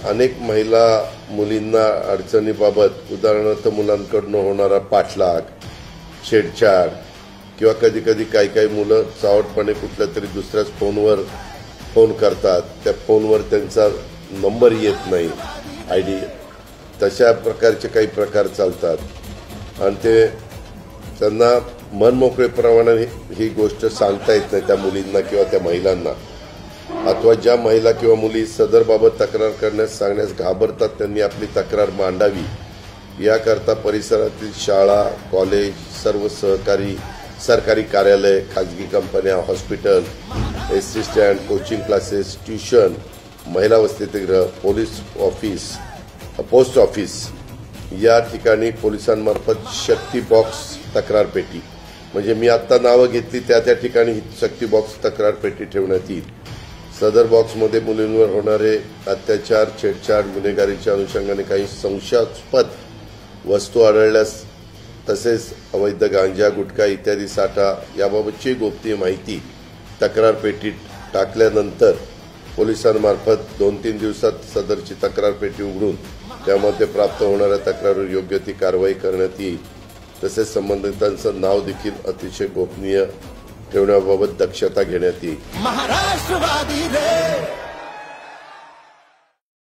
अनेक महिला मुलींना अडचणीबाबत उदाहरणार्थ मुलांकडून होणारा पाठलाग, छेडछाड किंवा कधी कधी काही मुलं चावटपणे कुठल्या तरी दुसऱ्याच फोनवर फोन करतात, त्या फोनवर त्यांचा नंबर येत नाही, आयडी, तशा प्रकारचे काही प्रकार चालतात आणि ते त्यांना मनमोकळेपणाने ही गोष्ट सांगता येत नाही त्या मुलींना किंवा त्या महिलांना, अथवा ज्या महिला किंवा मुली सदरबाबत तक्रार करण्यास सांगण्यास घाबरतात त्यांनी आपली तक्रार मांडावी, याकरता परिसरातील शाळा, कॉलेज, सर्व सरकारी कार्यालय, खाजगी कंपन्या, hospital, ST stand, coaching classes, tuition, महिला वसतिगृह, पोलीस ऑफिस, पोस्ट ऑफिस या ठिकाणी पोलिसांमार्फत शक्ती बॉक्स तक्रार पेटी, म्हणजे मी आता नावं घेतली त्या ठिकाणी शक्ती बॉक्स तक्रार पेटी ठेवण्यात येईल। सदर बॉक्समध्ये मुलींवर होणारे अत्याचार, छेडछाड, गुन्हेगारीच्या अनुषंगाने काही संशयास्पद वस्तू आढळल्यास तसेच अवैध गांजा, गुटखा इत्यादी साठा याबाबतची गोपनीय माहिती तक्रार पेटीत टाकल्यानंतर पोलिसांमार्फत 2-3 दिवसात सदरची तक्रार पेटी उघडून त्यामध्ये प्राप्त होणाऱ्या तक्रारीवर योग्य ती कारवाई करण्यात येईल। तसेच संबंधितांचं नाव देखील अतिशय गोपनीय ठेवण्याबाबत दक्षता घेण्यात येईल।